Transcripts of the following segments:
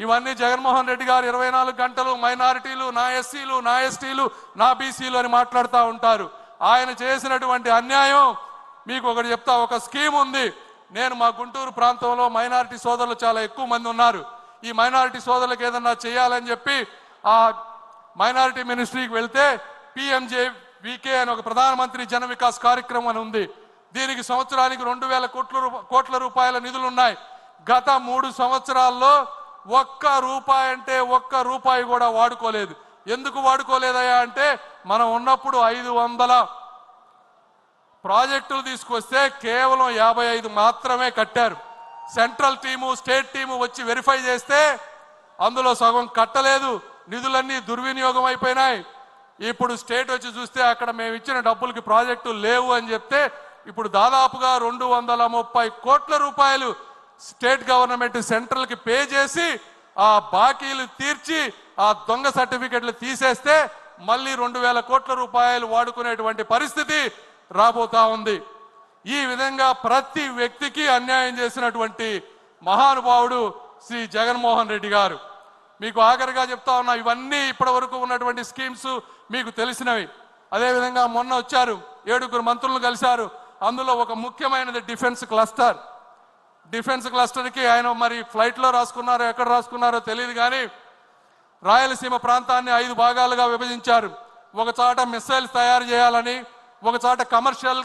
ఇవన్నీ జగన్మోహన్ రెడ్డి గారు 24 గంటలు మైనారిటీలు, నా ఎస్సీలు, నా ఎస్టీలు, నా బీసీలు అని మాట్లాడుతూ ఉంటారు. ఆయన చేసినటువంటి అన్యాయం మీకు ఒకటి చెప్తా. ఒక స్కీమ్ ఉంది. నేను మా గుంటూరు ప్రాంతంలో మైనారిటీ సోదరులు చాలా ఎక్కువ మంది ఉన్నారు. ఈ మైనారిటీ సోదరులకు ఏదన్నా చేయాలని చెప్పి ఆ మైనారిటీ మినిస్ట్రీకి వెళ్తే PMJVK అని ఒక ప్రధానమంత్రి జన వికాస్ కార్యక్రమం అని ఉంది. దీనికి సంవత్సరానికి 2000 కోట్ల రూపాయల నిధులు ఉన్నాయి. గత 3 సంవత్సరాల్లో ఒక్క రూపాయి కూడా వాడుకోలేదు. ఎందుకు వాడుకోలేదయా అంటే మనం ఉన్నప్పుడు 500 ప్రాజెక్టులు తీసుకొస్తే కేవలం 55 మాత్రమే కట్టారు. సెంట్రల్ టీము, స్టేట్ టీము వచ్చి వెరిఫై చేస్తే అందులో సగం కట్టలేదు. నిధులన్నీ దుర్వినియోగం అయిపోయినాయి. ఇప్పుడు స్టేట్ వచ్చి చూస్తే అక్కడ మేము ఇచ్చిన డబ్బులకి ప్రాజెక్టులు లేవు అని చెప్తే ఇప్పుడు దాదాపుగా 230 కోట్ల రూపాయలు స్టేట్ గవర్నమెంట్ సెంట్రల్కి పే చేసి ఆ బాకీలు తీర్చి ఆ దొంగ సర్టిఫికెట్లు తీసేస్తే మళ్ళీ 2000 కోట్ల రూపాయలు వాడుకునేటువంటి పరిస్థితి రాబోతా ఉంది. ఈ విధంగా ప్రతి వ్యక్తికి అన్యాయం చేసినటువంటి మహానుభావుడు శ్రీ జగన్మోహన్ రెడ్డి గారు. మీకు ఆఖరిగా చెప్తా ఉన్నా, ఇవన్నీ ఇప్పటి వరకు ఉన్నటువంటి స్కీమ్స్ మీకు తెలిసినవి. అదేవిధంగా మొన్న వచ్చారు, 7 మంత్రులను కలిశారు. అందులో ఒక ముఖ్యమైనది డిఫెన్స్ క్లస్టర్. డిఫెన్స్ క్లస్టర్కి ఆయన మరి ఫ్లైట్లో రాసుకున్నారో ఎక్కడ రాసుకున్నారో తెలియదు, కానీ రాయలసీమ ప్రాంతాన్ని 5 భాగాలుగా విభజించారు. ఒక చోట మిసైల్స్ తయారు చేయాలని, ఒక చోట కమర్షియల్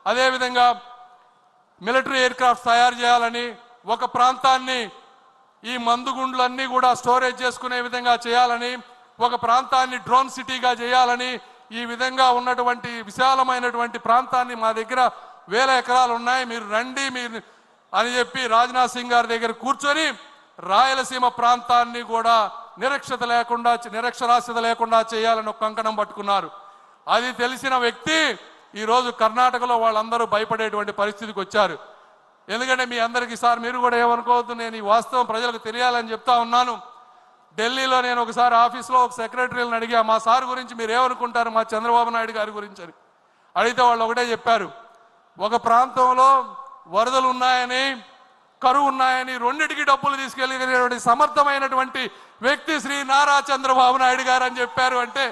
అదేవిధంగా మిలిటరీ ఎయిర్ క్రాఫ్ట్స్ తయారు చేయాలని, ఒక ప్రాంతాన్ని ఈ మందుగుండ్లన్నీ కూడా స్టోరేజ్ చేసుకునే విధంగా చేయాలని, ఒక ప్రాంతాన్ని డ్రోన్ సిటీగా చేయాలని, ఈ విధంగా ఉన్నటువంటి విశాలమైనటువంటి ప్రాంతాన్ని మా దగ్గర 1000 ఎకరాలు ఉన్నాయి, మీరు రండి మీరు అని చెప్పి రాజ్నాథ్ సింగ్ గారి దగ్గర కూర్చొని రాయలసీమ ప్రాంతాన్ని కూడా నిరక్షరాస్యత లేకుండా చేయాలని ఒక కంకణం పట్టుకున్నారు. అది తెలిసిన వ్యక్తి ఈరోజు కర్ణాటకలో వాళ్ళందరూ భయపడేటువంటి పరిస్థితికి వచ్చారు. ఎందుకంటే మీ అందరికీ సార్ మీరు కూడా ఏమనుకోవద్దు, నేను ఈ వాస్తవం ప్రజలకు తెలియాలని చెప్తా ఉన్నాను. ఢిల్లీలో నేను ఒకసారి ఆఫీస్లో ఒక సెక్రటరీలను అడిగా, మా సార్ గురించి మీరు ఏమనుకుంటారు మా చంద్రబాబు నాయుడు గారి గురించి అని అడిగితే వాళ్ళు ఒకటే చెప్పారు, ఒక ప్రాంతంలో వరదలు ఉన్నాయని, కరువు ఉన్నాయని రెండిటికి డబ్బులు తీసుకెళ్ళినటువంటి సమర్థమైనటువంటి వ్యక్తి శ్రీ నారా చంద్రబాబు నాయుడు గారు అని చెప్పారు. అంటే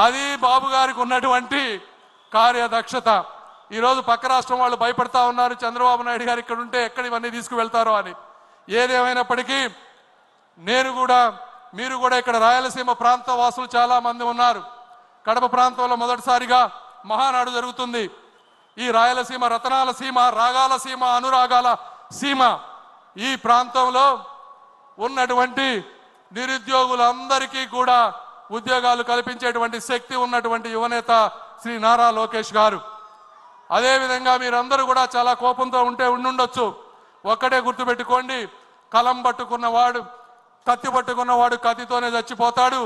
అది బాబు గారికి ఉన్నటువంటి కార్యదక్షత. ఈరోజు పక్క రాష్ట్రం వాళ్ళు భయపడతా ఉన్నారు, చంద్రబాబు నాయుడు గారు ఇక్కడ ఉంటే ఎక్కడ ఇవన్నీ తీసుకువెళ్తారో అని. ఏదేమైనప్పటికీ నేను కూడా మీరు కూడా ఇక్కడ రాయలసీమ ప్రాంత వాసులు చాలా మంది ఉన్నారు. కడప ప్రాంతంలో మొదటిసారిగా మహానాడు జరుగుతుంది. ఈ రాయలసీమ రతనాల సీమ, రాగాల సీమ, అనురాగాల సీమ. ఈ ప్రాంతంలో ఉన్నటువంటి నిరుద్యోగులందరికీ కూడా ఉద్యోగాలు కల్పించేటువంటి శక్తి ఉన్నటువంటి యువనేత శ్రీ నారా లోకేష్ గారు. అదేవిధంగా మీరందరూ కూడా చాలా కోపంతో ఉండుండొచ్చు. ఒక్కటే గుర్తుపెట్టుకోండి, కలం పట్టుకున్నవాడు, కత్తి పట్టుకున్నవాడు కత్తితోనే చచ్చిపోతాడు,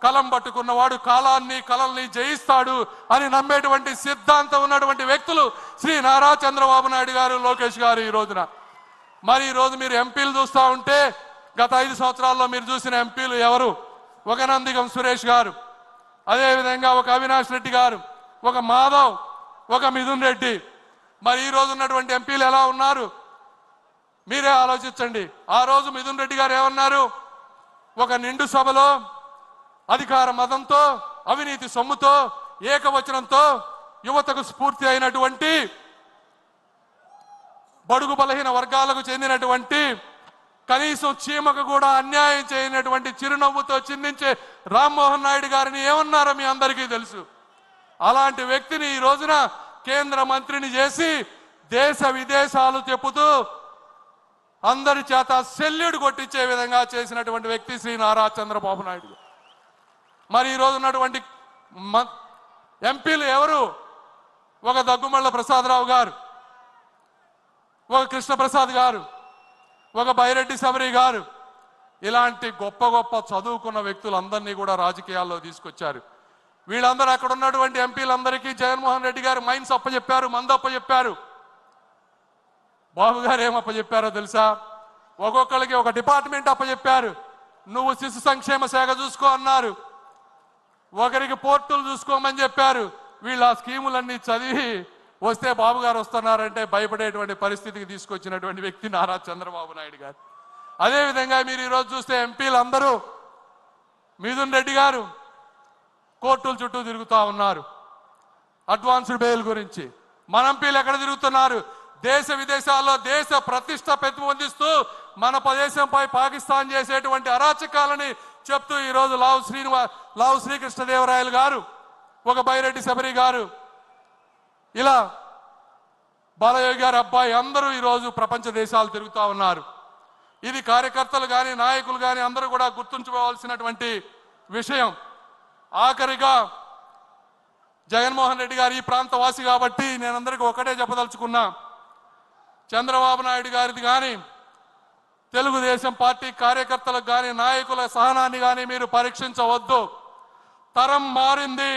కలం పట్టుకున్నవాడు కలల్ని జయిస్తాడు అని నమ్మేటువంటి సిద్ధాంతం ఉన్నటువంటి వ్యక్తులు శ్రీ నారా చంద్రబాబు నాయుడు గారు, లోకేష్ గారు. ఈ రోజున మరి ఈరోజు మీరు ఎంపీలు చూస్తూ ఉంటే గత 5 సంవత్సరాల్లో మీరు చూసిన ఎంపీలు ఎవరు? ఒక నందిగం సురేష్ గారు, అదేవిధంగా ఒక అవినాష్ రెడ్డి గారు, ఒక మాధవ్, ఒక మిథున్ రెడ్డి. మరి ఈ రోజు ఉన్నటువంటి ఎంపీలు ఎలా ఉన్నారు మీరే ఆలోచించండి. ఆ రోజు మిథున్ రెడ్డి గారు ఏమన్నారు? ఒక నిండు సభలో అధికార మదంతో, అవినీతి సొమ్ముతో, ఏకవచనంతో యువతకు స్ఫూర్తి అయినటువంటి బడుగు బలహీన వర్గాలకు చెందినటువంటి కనీసం చీమకు కూడా అన్యాయం చేయనటువంటి చిరునవ్వుతో చిందించే రామ్మోహన్ నాయుడు గారిని ఏమన్నారో మీ అందరికీ తెలుసు. అలాంటి వ్యక్తిని ఈ రోజున కేంద్ర మంత్రిని చేసి దేశ విదేశాలు చెప్పుతూ అందరి చేత సెల్యూట్ కొట్టించే విధంగా చేసినటువంటి వ్యక్తి శ్రీ నారా చంద్రబాబు నాయుడు. మరి ఈరోజు ఉన్నటువంటి ఎంపీలు ఎవరు? ఒక దగ్గుమళ్ళ ప్రసాదరావు గారు, ఒక కృష్ణప్రసాద్ గారు, ఒక బైరెడ్డి శబరి గారు. ఇలాంటి గొప్ప గొప్ప చదువుకున్న వ్యక్తులందరినీ కూడా రాజకీయాల్లో తీసుకొచ్చారు. వీళ్ళందరూ అక్కడ ఉన్నటువంటి ఎంపీలందరికీ జగన్మోహన్ రెడ్డి గారు మైన్స్ అప్పచెప్పారు, మందు అప్పచెప్పారు. బాబు గారు ఏమప్పచెప్పారో తెలుసా? ఒక్కొక్కరికి ఒక డిపార్ట్మెంట్ అప్పచెప్పారు. నువ్వు శిశు సంక్షేమ శాఖ చూసుకో అన్నారు, ఒకరికి పోర్టులు చూసుకోమని చెప్పారు. వీళ్ళు ఆ స్కీములన్నీ చదివి వస్తే బాబు గారు వస్తున్నారంటే భయపడేటువంటి పరిస్థితికి తీసుకొచ్చినటువంటి వ్యక్తి నారా చంద్రబాబు నాయుడు గారు. అదేవిధంగా మీరు ఈరోజు చూస్తే ఎంపీలు అందరూ మిథున్ రెడ్డి గారు కోర్టుల చుట్టూ తిరుగుతూ ఉన్నారు అడ్వాన్స్డ్ బెయిల్ గురించి. మన ఎంపీలు ఎక్కడ తిరుగుతున్నారు? దేశ విదేశాల్లో దేశ ప్రతిష్ట పెంపొందిస్తూ మన దేశంపై పాకిస్తాన్ చేసేటువంటి అరాచకాలని చెప్తూ ఈరోజు లావు శ్రీకృష్ణదేవరాయలు గారు, ఒక బైరెడ్డి శబరి గారు, ఇలా బాలయోగి గారి అబ్బాయి అందరూ ఈరోజు ప్రపంచ దేశాలు తిరుగుతూ ఉన్నారు. ఇది కార్యకర్తలు కానీ నాయకులు కానీ అందరూ కూడా గుర్తుంచుకోవాల్సినటువంటి విషయం. ఆఖరిగా జగన్మోహన్ రెడ్డి గారు ఈ ప్రాంత వాసి కాబట్టి నేను అందరికీ ఒకటే చెప్పదలుచుకున్నా, చంద్రబాబు నాయుడు గారిది కానీ తెలుగుదేశం పార్టీ కార్యకర్తలకు కానీ నాయకుల సహనాన్ని కానీ మీరు పరీక్షించవద్దు. తరం మారింది.